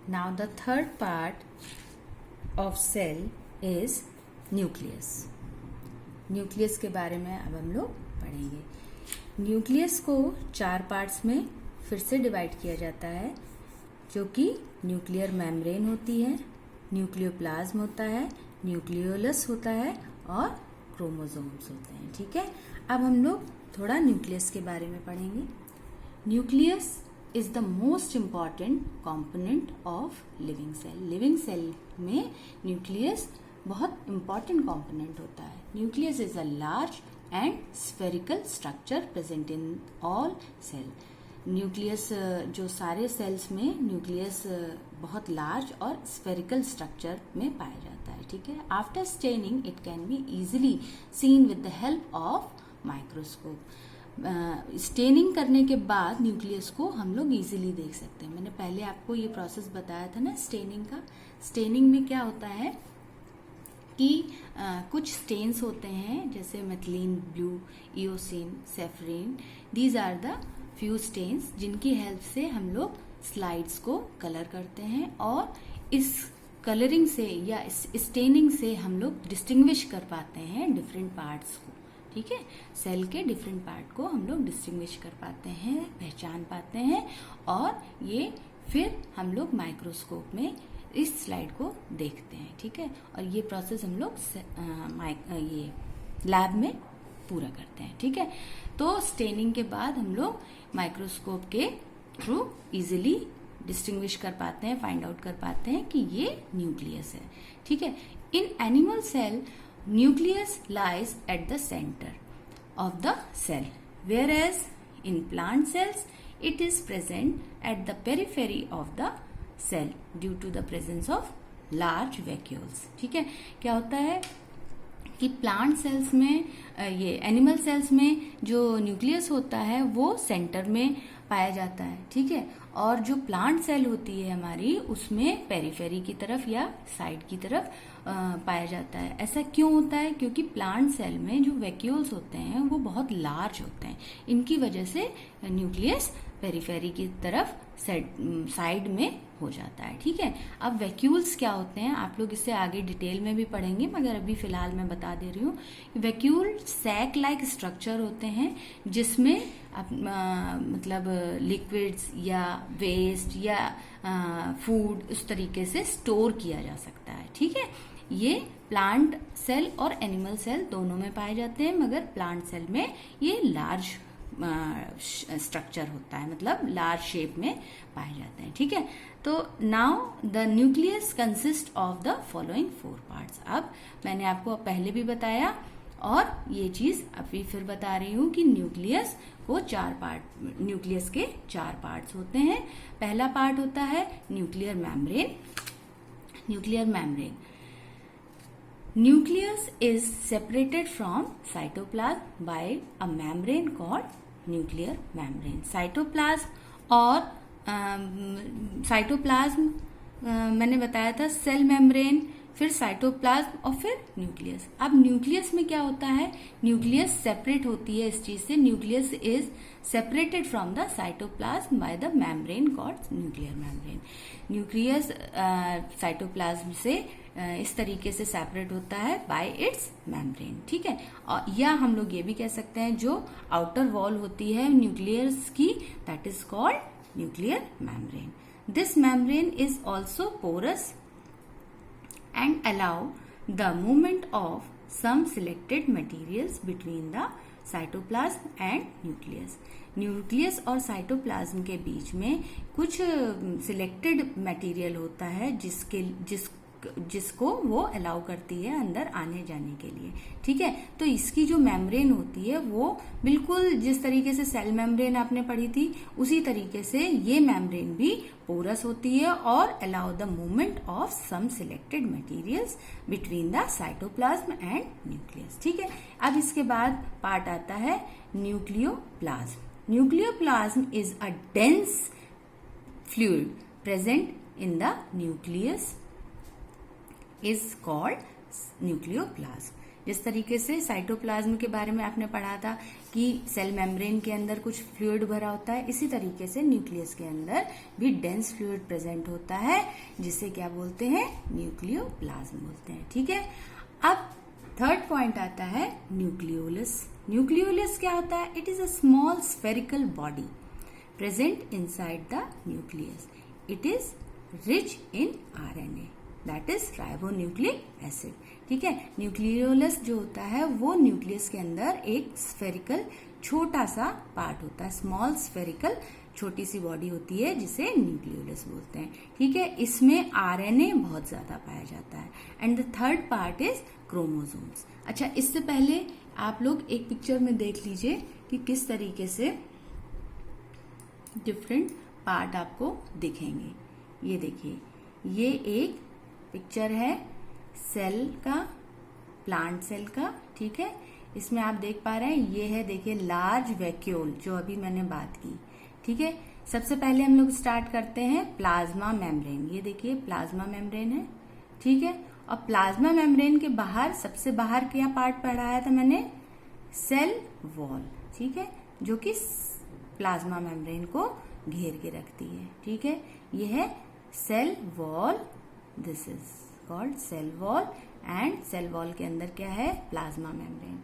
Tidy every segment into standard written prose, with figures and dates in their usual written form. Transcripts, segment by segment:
Now the third part of cell is nucleus. Nucleus के बारे में अब हम लोग पढ़ेंगे. न्यूक्लियस को 4 पार्ट्स में फिर से डिवाइड किया जाता है, जो कि न्यूक्लियर मेम्ब्रेन होती है, न्यूक्लियोप्लाज्म होता है, न्यूक्लियोलस होता है और क्रोमोसोम्स होते हैं. ठीक है, अब हम लोग थोड़ा न्यूक्लियस के बारे में पढ़ेंगे. Nucleus is the most important component of living cell. Living cell में न्यूक्लियस बहुत इम्पॉर्टेंट कॉम्पोनेंट होता है. Nucleus is a large and spherical structure present in all cell. Nucleus जो सारे सेल्स में न्यूक्लियस बहुत लार्ज और स्फेरिकल स्ट्रक्चर में पाया जाता है. ठीक है, after staining it can be easily seen with the help of microscope. Staining करने के बाद न्यूक्लियस को हम लोग इजीली देख सकते हैं. मैंने पहले आपको ये प्रोसेस बताया था ना स्टेनिंग का. स्टेनिंग में क्या होता है कि कुछ स्टेन्स होते हैं, जैसे methylene blue, eosin, safranin. These are the few stains जिनकी हेल्प से हम लोग स्लाइड्स को कलर करते हैं, और इस कलरिंग से या इस स्टेनिंग से हम लोग डिस्टिंग्विश कर पाते हैं डिफरेंट पार्ट्स को. ठीक है, सेल के डिफरेंट पार्ट को हम लोग डिस्टिंग्विश कर पाते हैं, पहचान पाते हैं, और ये फिर हम लोग माइक्रोस्कोप में इस स्लाइड को देखते हैं. ठीक है, और ये प्रोसेस हम लोग ये लैब में पूरा करते हैं. ठीक है, तो स्टेनिंग के बाद हम लोग माइक्रोस्कोप के थ्रू इजीली डिस्टिंग्विश कर पाते हैं, फाइंड आउट कर पाते हैं कि ये न्यूक्लियस है. ठीक है, in animal cell nucleus lies at the center of the cell, whereas in plant cells it is present at the periphery of the cell due to the presence of large vacuoles. ठीक है, क्या होता है कि plant cells में ये animal cells में जो न्यूक्लियस होता है वो सेंटर में पाया जाता है. ठीक है, और जो प्लांट सेल होती है हमारी, उसमें पेरिफेरी की तरफ या साइड की तरफ पाया जाता है. ऐसा क्यों होता है? क्योंकि प्लांट सेल में जो वैक्यूल्स होते हैं वो बहुत लार्ज होते हैं. इनकी वजह से न्यूक्लियस पेरिफेरी की तरफ साइड में हो जाता है. ठीक है, अब वैक्यूल्स क्या होते हैं आप लोग इससे आगे डिटेल में भी पढ़ेंगे, मगर अभी फिलहाल मैं बता दे रही हूँ. वैक्यूल सैक लाइक स्ट्रक्चर होते हैं जिसमें मतलब लिक्विड्स या वेस्ट या फूड उस तरीके से स्टोर किया जा सकता है. ठीक है, ये प्लांट सेल और एनिमल सेल दोनों में पाए जाते हैं, मगर प्लांट सेल में ये लार्ज स्ट्रक्चर होता है, मतलब लार्ज शेप में पाए जाते हैं. ठीक है, तो now the nucleus consist of the following 4 parts. अब मैंने आपको पहले भी बताया और ये चीज अभी फिर बता रही हूँ कि न्यूक्लियस को 4 पार्ट, न्यूक्लियस के 4 पार्ट्स होते हैं. पहला पार्ट होता है nuclear membrane. Nuclear membrane. Nucleus is separated from cytoplasm by a membrane called nuclear membrane. Cytoplasm और साइटोप्लाज्म मैंने बताया था, सेल मेम्ब्रेन, फिर साइटोप्लाज्म और फिर न्यूक्लियस. अब न्यूक्लियस में क्या होता है? न्यूक्लियस सेपरेट होती है इस चीज से. Nucleus is separated from the cytoplasm by the membrane called nuclear membrane. Nucleus cytoplasm से इस तरीके से सेपरेट होता है बाय इट्स मेम्ब्रेन. ठीक है, और या हम लोग ये भी कह सकते हैं जो आउटर वॉल होती है न्यूक्लियस की, that is called nuclear membrane. This membrane is also porous and allow the movement of some selected materials between the cytoplasm and nucleus. Nucleus और साइटोप्लाज्म के बीच में कुछ सिलेक्टेड मटेरियल होता है जिसको वो अलाउ करती है अंदर आने जाने के लिए. ठीक है, तो इसकी जो मेम्ब्रेन होती है वो बिल्कुल जिस तरीके से सेल मेम्ब्रेन आपने पढ़ी थी उसी तरीके से ये मेम्ब्रेन भी पोरस होती है और allow the movement of some selected materials between the cytoplasm and nucleus. ठीक है, अब इसके बाद पार्ट आता है nucleoplasm. Nucleoplasm is a dense fluid present in the nucleus is called nucleoplasm. जिस तरीके से साइटोप्लाज्म के बारे में आपने पढ़ा था कि सेल मेम्ब्रेन के अंदर कुछ फ्लूइड भरा होता है, इसी तरीके से न्यूक्लियस के अंदर भी डेंस फ्लूइड प्रेजेंट होता है, जिसे क्या बोलते हैं, न्यूक्लियोप्लाज्म बोलते हैं। ठीक है, अब थर्ड पॉइंट आता है न्यूक्लियोलस। न्यूक्लियोलस क्या होता है? It is a small spherical body present inside the nucleus. It is rich in RNA, that is ribonucleic acid. ठीक है, न्यूक्लियोलस जो होता है वो न्यूक्लियस के अंदर एक स्फेरिकल छोटा सा पार्ट होता है, स्मॉल स्फेरिकल छोटी सी बॉडी होती है जिसे न्यूक्लियोलस बोलते हैं। ठीक है, इसमें RNA बहुत ज्यादा पाया जाता है। And the third part is chromosomes. अच्छा, इससे पहले आप लोग एक पिक्चर में देख लीजिए कि किस तरीके से डिफरेंट पार्ट आपको दिखेंगे। ये देखिए, ये एक पिक्चर है सेल का, प्लांट सेल का। ठीक है, इसमें आप देख पा रहे हैं, ये है देखिए लार्ज वैक्यूल, जो अभी मैंने बात की। ठीक है, सबसे पहले हम लोग स्टार्ट करते हैं प्लाज्मा मेम्ब्रेन। ये देखिए प्लाज्मा मेम्ब्रेन है। ठीक है, और प्लाज्मा मेम्ब्रेन के बाहर, सबसे बाहर क्या पार्ट पढ़ाया था मैंने, सेल वॉल। ठीक है, जो कि प्लाज्मा मेम्ब्रेन को घेर के रखती है। ठीक है, ये है cell wall, this is called cell wall, and cell wall के अंदर क्या है, प्लाज्मा मेम्ब्रेन।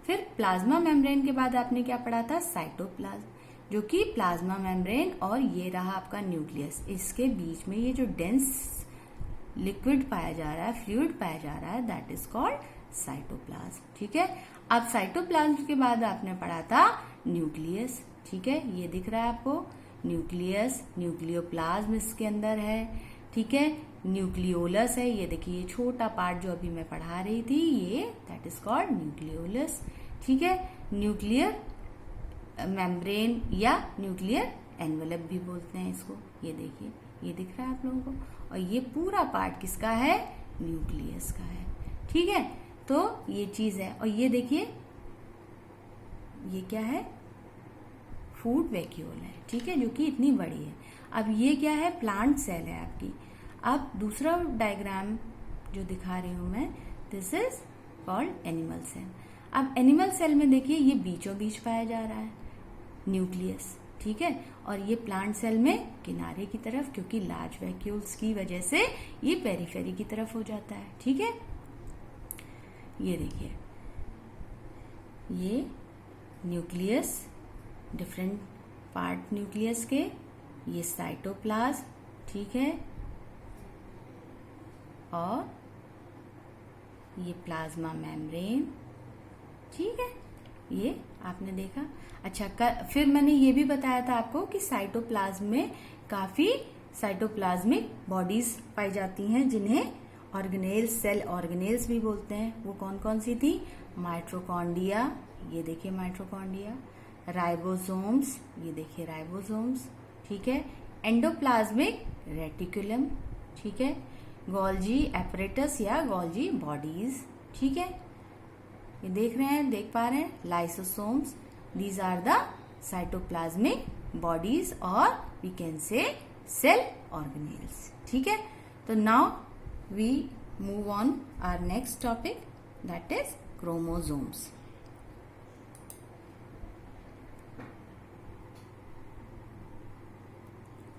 फिर प्लाज्मा मेम्ब्रेन के बाद आपने क्या पढ़ा था, साइटोप्लाज्म, जो कि प्लाज्मा मेम्ब्रेन और ये रहा आपका न्यूक्लियस, इसके बीच में ये जो डेंस लिक्विड पाया जा रहा है, फ्लूइड पाया जा रहा है, दैट इज कॉल्ड साइटोप्लाज्म। ठीक है, अब साइटोप्लाज्म के बाद आपने पढ़ा था न्यूक्लियस। ठीक है, ये दिख रहा है आपको न्यूक्लियस, न्यूक्लियोप्लाज्म इसके अंदर है। ठीक है, न्यूक्लियोलस है, ये देखिए ये छोटा पार्ट जो अभी मैं पढ़ा रही थी, ये दैट इज कॉल्ड न्यूक्लियोलस। ठीक है, न्यूक्लियर मेम्ब्रेन या न्यूक्लियर एनवेलप भी बोलते हैं इसको। ये देखिए, ये दिख रहा है आप लोगों को, और ये पूरा पार्ट किसका है, न्यूक्लियस का है। ठीक है, तो ये चीज है। और ये देखिए, ये क्या है, फूड वैक्यूल है। ठीक है, जो कि इतनी बड़ी है। अब ये क्या है, प्लांट सेल है आपकी। अब दूसरा डायग्राम जो दिखा रही हूं मैं, this is called animal cell. अब एनिमल सेल में देखिए, ये बीचों बीच पाया जा रहा है न्यूक्लियस। ठीक है, और ये प्लांट सेल में किनारे की तरफ, क्योंकि लार्ज वैक्यूल्स की वजह से ये पेरीफेरी की तरफ हो जाता है। ठीक है, ये देखिए, ये न्यूक्लियस, डिफरेंट पार्ट न्यूक्लियस के, ये साइटोप्लाज्म। ठीक है, और ये प्लाज्मा मेम्ब्रेन। ठीक है, ये आपने देखा। अच्छा, फिर मैंने ये भी बताया था आपको कि साइटोप्लाज्म में काफी साइटोप्लाज्मिक बॉडीज पाई जाती हैं, जिन्हें ऑर्गेनेल्स, सेल ऑर्गेनेल्स भी बोलते हैं। वो कौन कौन सी थी, माइटोकॉन्ड्रिया, ये देखिए माइटोकॉन्ड्रिया, राइबोसोम्स, ये देखिए राइबोसोम्स। ठीक है, एंडोप्लाज्मिक रेटिकुलम। ठीक है, गोल्जी एपरेटस या गोल्जी बॉडीज। ठीक है, ये देख रहे हैं, देख पा रहे हैं, lysosomes, these are the cytoplasmic bodies, और we can say cell organelles. ठीक है, तो now we move on our next topic, that is chromosomes.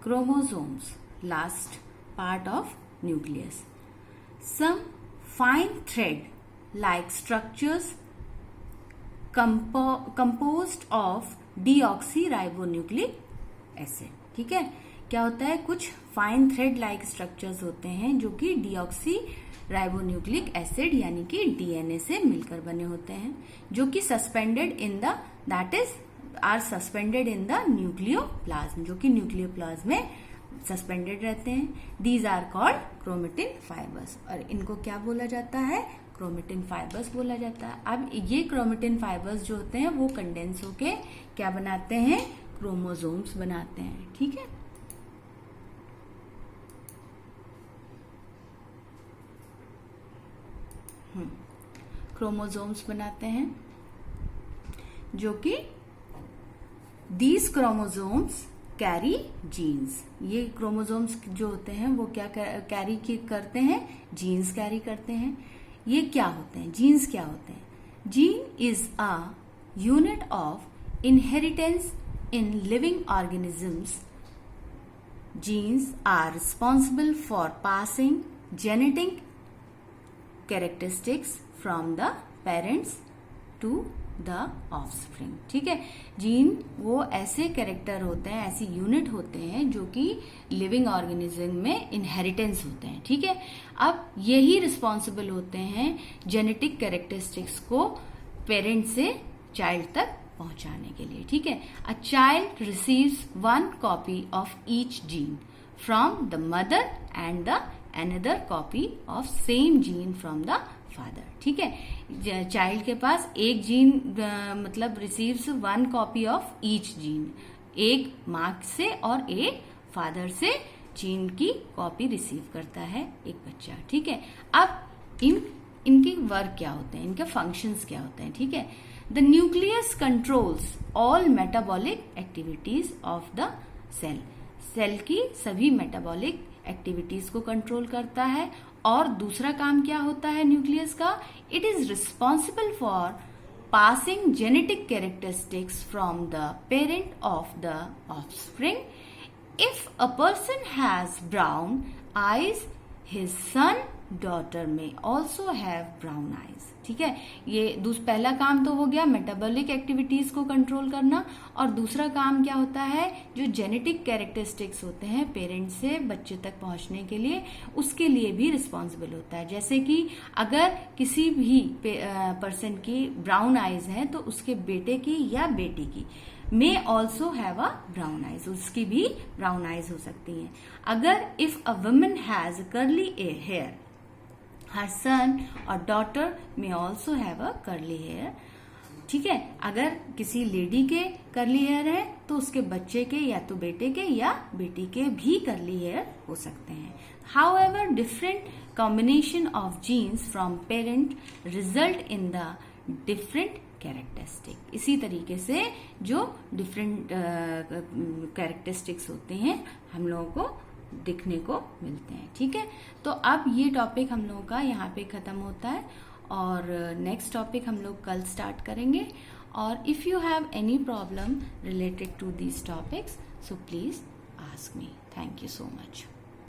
Chromosomes, last part of nucleus. Some fine thread-like structures composed of deoxyribonucleic acid. ठीक है, क्या होता है, कुछ फाइन थ्रेड लाइक स्ट्रक्चर्स होते हैं जो कि डीऑक्सी राइबोन्यूक्लिक एसिड यानी कि DNA से मिलकर बने होते हैं, जो कि suspended in the, that is are suspended in the nucleoplasm, जो कि न्यूक्लियोप्लाज्म में सस्पेंडेड रहते हैं। These are called chromatin fibres, और इनको क्या बोला जाता है, क्रोमेटिन फाइबर्स बोला जाता है। अब ये क्रोमेटिन फाइबर्स जो होते हैं वो कंडेंस होके क्या बनाते हैं, क्रोमोसोम्स बनाते हैं। ठीक है, क्रोमोसोम्स बनाते हैं, जो कि दीज क्रोमोसोम्स कैरी जीन्स। ये क्रोमोसोम्स जो होते हैं वो क्या कैरी करते हैं, जीन्स कैरी करते हैं। ये क्या होते हैं, जीन्स क्या होते हैं? Gene is a unit of inheritance in living organisms. Genes are responsible for passing genetic characteristics from the parents to the offspring. ठीक है, जीन वो ऐसे कैरेक्टर होते हैं, ऐसी यूनिट होते हैं जो कि लिविंग ऑर्गेनिज्म में इनहेरिटेंस होते हैं. ठीक है, अब यही रिस्पॉन्सिबल होते हैं जेनेटिक कैरेक्टरिस्टिक्स को पेरेंट से चाइल्ड तक पहुंचाने के लिए. ठीक है, a child receives 1 copy of each gene from the mother and the another copy of same gene from the father. ठीक है, चाइल्ड के पास एक जीन मतलब receives 1 copy of each gene, एक माँ से और एक फादर से जीन की कॉपी रिसीव करता है एक बच्चा. ठीक है, अब इनके वर्क क्या होते हैं, इनके फंक्शंस क्या होते हैं? ठीक है, The nucleus controls all metabolic activities of the cell. Cell की सभी मेटाबॉलिक एक्टिविटीज को कंट्रोल करता है. और दूसरा काम क्या होता है न्यूक्लियस का? It is responsible for passing genetic characteristics from the parent of the offspring. If a person has brown eyes, his son daughter में ऑल्सो हैव ब्राउन आईज. ठीक है, ये पहला काम तो हो गया मेटाबॉलिक एक्टिविटीज को कंट्रोल करना. और दूसरा काम क्या होता है? जो जेनेटिक कैरेक्टरिस्टिक्स होते हैं पेरेंट से बच्चे तक पहुंचने के लिए, उसके लिए भी रिस्पॉन्सिबल होता है. जैसे कि अगर किसी भी पर्सन की ब्राउन आईज है तो उसके बेटे की या बेटी की may also have a brown eyes, उसकी भी ब्राउन आईज हो सकती हैं. अगर if a woman has curly hair, her son और डॉटर में also have a curly hair. ठीक है, अगर किसी लेडी के कर्ली हेयर है तो उसके बच्चे के या तो बेटे के या बेटी के भी कर्ली हेयर हो सकते हैं. However different combination of genes from parent result in the different characteristic. इसी तरीके से जो डिफरेंट कैरेक्टरिस्टिक्स होते हैं हम लोगों को दिखने को मिलते हैं. ठीक है, तो अब ये टॉपिक हम लोगों का यहाँ पे खत्म होता है और नेक्स्ट टॉपिक हम लोग कल स्टार्ट करेंगे. और if you have any problem related to these topics so please ask me. Thank you so much.